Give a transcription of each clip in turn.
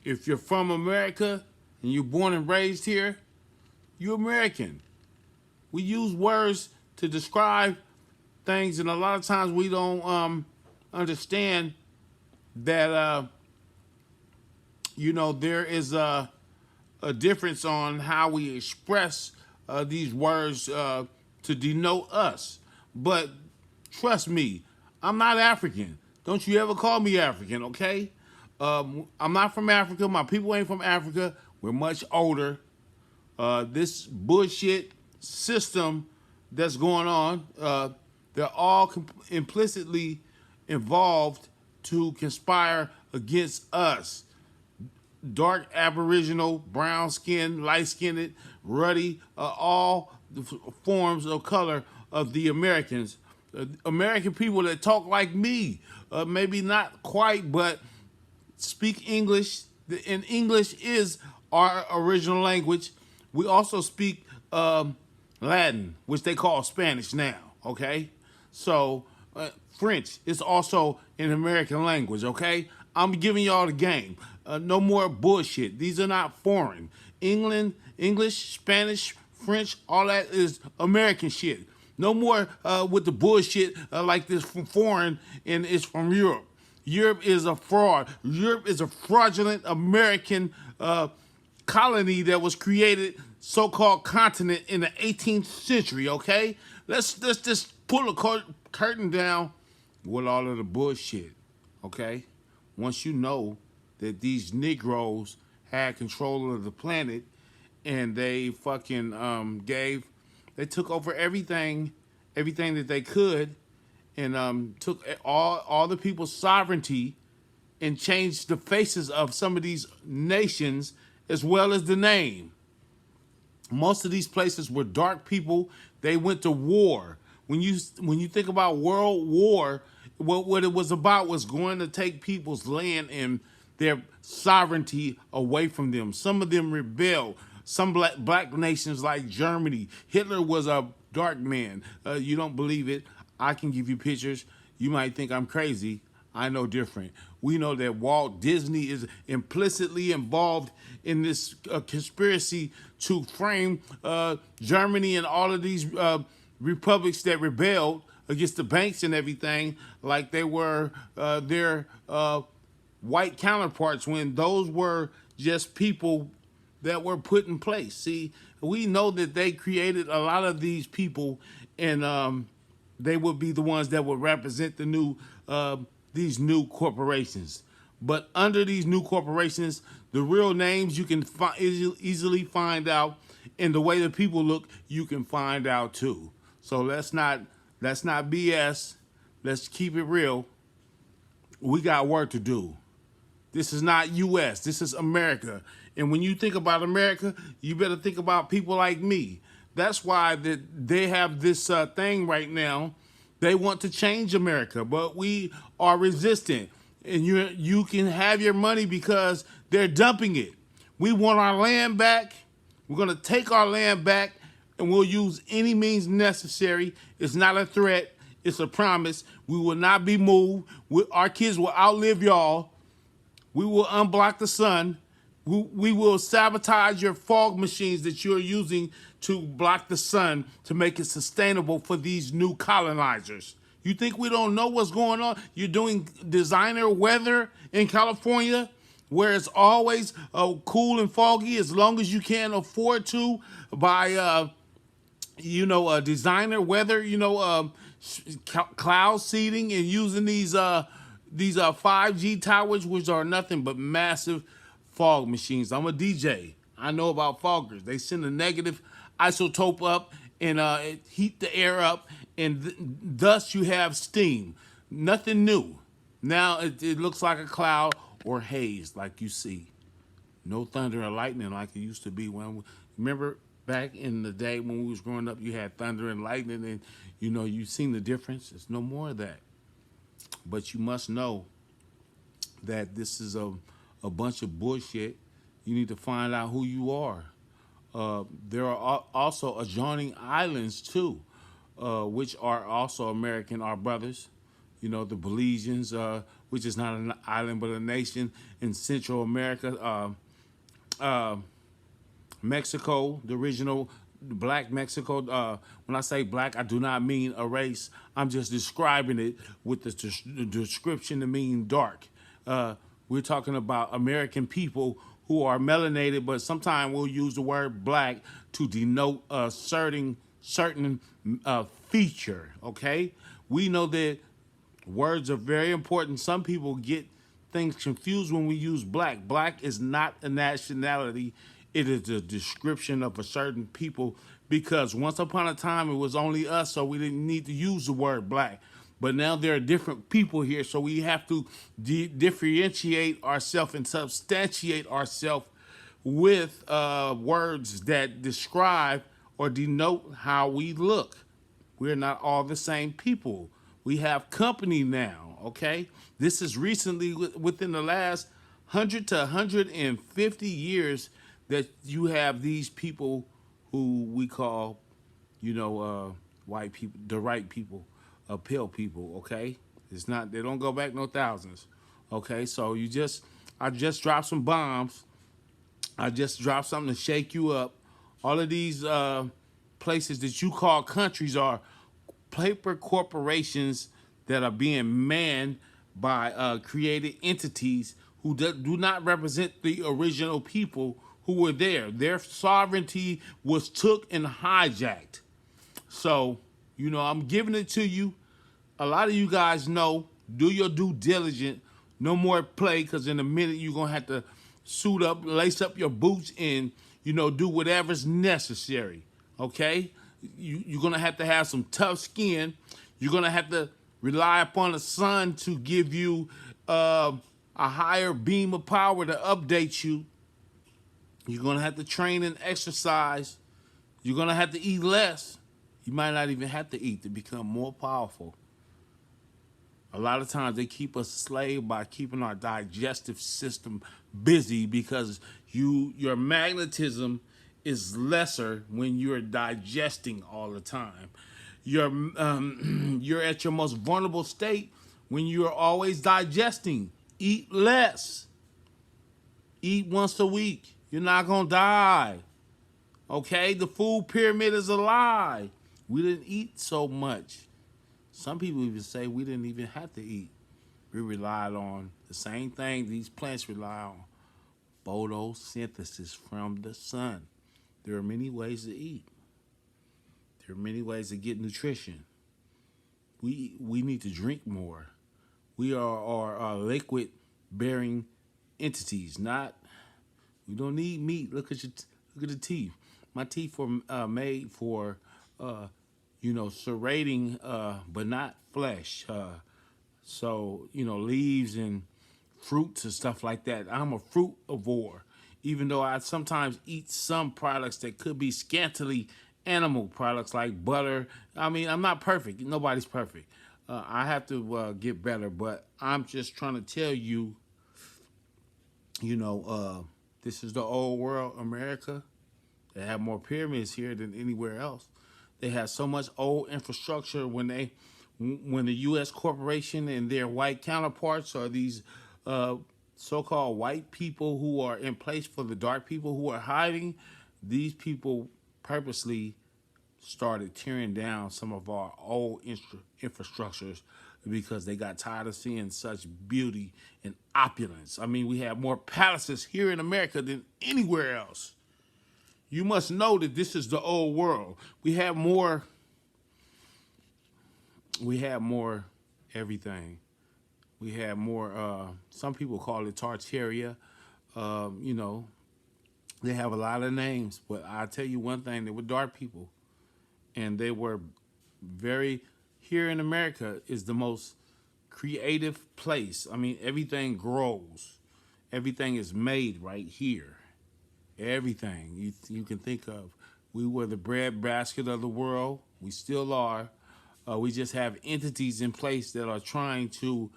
If you're from America and you're born and raised here, you're American. We use words to describe things, and a lot of times we don't understand that there is a difference on how we express these words to denote us. But trust me, I'm not African. Don't you ever call me African, okay? I'm not from Africa. My people ain't from Africa. We're much older. This bullshit system that's going on, they're all implicitly involved to conspire against us. Dark aboriginal, brown skin, light skinned, ruddy, all the forms of color of the Americans. American people that talk like me, maybe not quite, but speak English, and English is our original language. We also speak Latin, which they call Spanish now, okay? So French is also an American language, okay? I'm giving y'all the game. No more bullshit. These are not foreign. English, Spanish, French, all that is American shit. No more with the bullshit like this from foreign and it's from Europe. Europe is a fraud. Europe is a fraudulent American colony that was created, so-called continent in the 18th century, okay? Let's just pull a curtain down with all of the bullshit, okay? Once you know that these Negroes had control of the planet and they fucking they took over everything that they could, and took all the people's sovereignty and changed the faces of some of these nations as well as the name. Most of these places were dark people. They went to war. When you think about World War, what it was about was going to take people's land and their sovereignty away from them. Some of them rebelled. Some black nations like Germany. Hitler was a dark man. You don't believe it? I can give you pictures. You might think I'm crazy. I know different. We know that Walt Disney is implicitly involved in this conspiracy to frame Germany and all of these republics that rebelled against the banks and everything like they were their white counterparts, when those were just people that were put in place. See, we know that they created a lot of these people, and they would be the ones that would represent the new these new corporations. But under these new corporations, the real names you can easily find out, and the way the people look, you can find out too. So let's not BS. Let's keep it real. We got work to do. This is not U.S. This is America. And when you think about America, you better think about people like me. That's why they have this thing right now. They want to change America, but we are resistant. And you can have your money because they're dumping it. We want our land back. We're going to take our land back, and we'll use any means necessary. It's not a threat. It's a promise. We will not be moved. Our kids will outlive y'all. We will unblock the sun. We will sabotage your fog machines that you're using to block the sun to make it sustainable for these new colonizers. You think we don't know what's going on? You're doing designer weather in California where it's always cool and foggy as long as you can afford to by, designer weather, cloud seeding and using these 5G towers, which are nothing but massive fog machines. I'm a DJ. I know about foggers. They send a negative isotope up and heat the air up, and thus you have steam. Nothing new. Now it looks like a cloud or haze, like you see. No thunder or lightning like it used to be remember back in the day when we was growing up, you had thunder and lightning, and you seen the difference. There's no more of that. But you must know that this is a bunch of bullshit. You need to find out who you are. There are also adjoining islands too, which are also American, our brothers. the Belizeans, which is not an island but a nation in Central America. Mexico, the original black Mexico. When I say black, I do not mean a race. I'm just describing it with the description to mean dark. We're talking about American people who are melanated, but sometimes we'll use the word black to denote a certain feature. Okay, we know that words are very important. Some people get things confused when we use black. Black is not a nationality, it is a description of a certain people because once upon a time it was only us, so we didn't need to use the word black. But now there are different people here, so we have to differentiate ourselves and substantiate ourselves with words that describe or denote how we look. We're not all the same people. We have company now, okay? This is recently within the last 100 to 150 years that you have these people who we call, white people, the right people, pale people, okay? It's not, they don't go back no thousands, okay? So I just dropped some bombs. I just dropped something to shake you up. All of these places that you call countries are paper corporations that are being manned by created entities who do not represent the original people who were there. Their sovereignty was took and hijacked. So, I'm giving it to you. A lot of you guys know, do your due diligence. No more play, because in a minute you're going to have to suit up, lace up your boots, and, do whatever's necessary. Okay? You're going to have some tough skin. You're going to have to rely upon the sun to give you a higher beam of power to update you. You're going to have to train and exercise. You're going to have to eat less. You might not even have to eat to become more powerful. A lot of times they keep us slave by keeping our digestive system busy because your magnetism is lesser when you're digesting all the time. You're at your most vulnerable state when you're always digesting. Eat less. Eat once a week. You're not gonna die. Okay? The food pyramid is a lie. We didn't eat so much. Some people even say we didn't even have to eat. We relied on the same thing these plants rely on. Photosynthesis from the sun. There are many ways to eat. There are many ways to get nutrition. We need to drink more. We are liquid bearing entities. We don't need meat. Look at the teeth. My teeth were made for serrating, but not flesh. So leaves and fruits and stuff like that. I'm a fruitivore, even though I sometimes eat some products that could be scantily animal products like butter. I mean, I'm not perfect. Nobody's perfect. I have to get better, but I'm just trying to tell you, this is the old world, America. They have more pyramids here than anywhere else. They have so much old infrastructure when the U.S. corporation and their white counterparts are these so-called white people who are in place for the dark people who are hiding. These people purposely started tearing down some of our old infrastructures because they got tired of seeing such beauty and opulence. I mean, we have more palaces here in America than anywhere else. You must know that this is the old world. We have more everything. We have more, some people call it Tartaria. They have a lot of names, but I'll tell you one thing, they were dark people. And they were here in America is the most creative place. I mean, everything grows. Everything is made right here. Everything you can think of. We were the breadbasket of the world. We still are. We just have entities in place that are trying to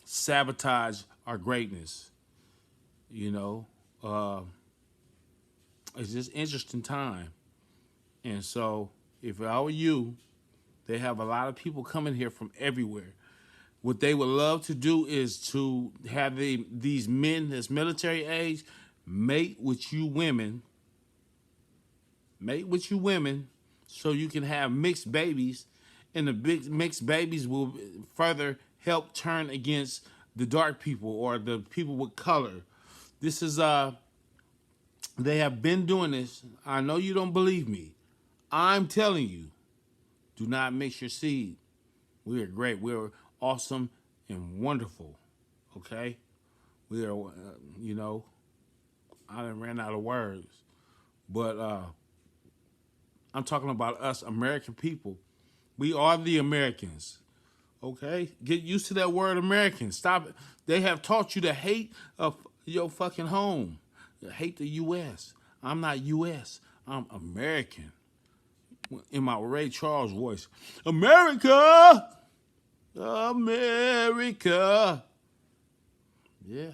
sabotage our greatness. It's just interesting time. And so, if I were you, They have a lot of people coming here from everywhere. What they would love to do is to have these men that's military age mate with you women, so you can have mixed babies, and the big mixed babies will further help turn against the dark people or the people with color. This is they have been doing this. I know you don't believe me. I'm telling you, do not mix your seed. We are great. We're awesome and wonderful. Okay? We are, I done ran out of words. But I'm talking about us American people. We are the Americans. Okay? Get used to that word American. Stop it. They have taught you to hate your fucking home. Hate the U.S. I'm not U.S. I'm American. In my Ray Charles voice. America! America! Yeah.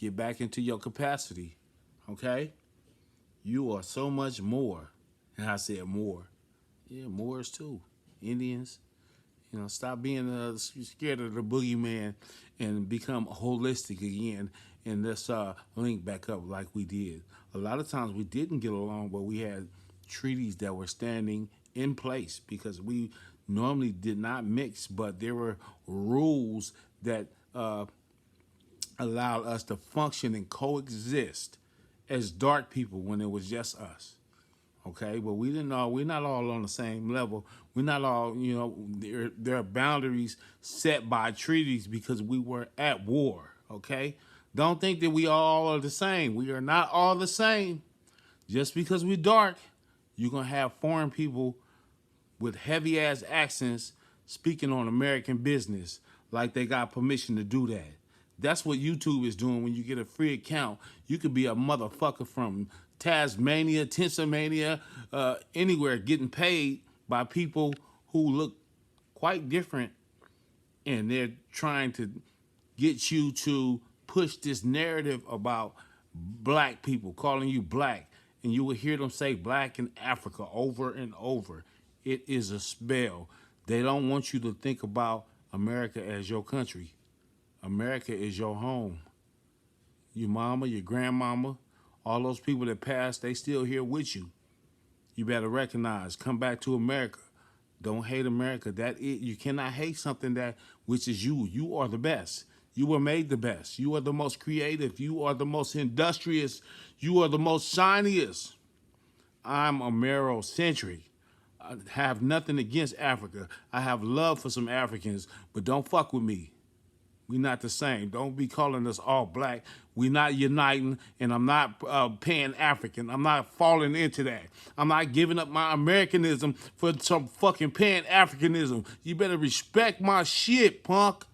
Get back into your capacity. Okay? You are so much more. And I said more. Yeah, Moors too. Indians. Stop being scared of the boogeyman and become holistic again, and let's link back up like we did. A lot of times we didn't get along, but we had treaties that were standing in place because we normally did not mix, but there were rules that allowed us to function and coexist as dark people when it was just us. Okay, but we're not all on the same level. We're not all, there are boundaries set by treaties because we were at war. Okay, don't think that we all are the same. We are not all the same. Just because we're dark, you're going to have foreign people with heavy ass accents speaking on American business like they got permission to do that. That's what YouTube is doing when you get a free account. You could be a motherfucker from Tasmania, Pennsylvania, anywhere getting paid by people who look quite different, and they're trying to get you to push this narrative about black people, calling you black, and you will hear them say black in Africa over and over. It is a spell. They don't want you to think about America as your country. America is your home. Your mama, your grandmama, all those people that passed, they still here with you. You better recognize, come back to America. Don't hate America. You cannot hate something that which is you. You are the best. You were made the best. You are the most creative. You are the most industrious. You are the most shiniest. I'm Amerocentric. I have nothing against Africa. I have love for some Africans, but don't fuck with me. We're not the same. Don't be calling us all black. We're not uniting, and I'm not pan-African. I'm not falling into that. I'm not giving up my Americanism for some fucking pan-Africanism. You better respect my shit, punk.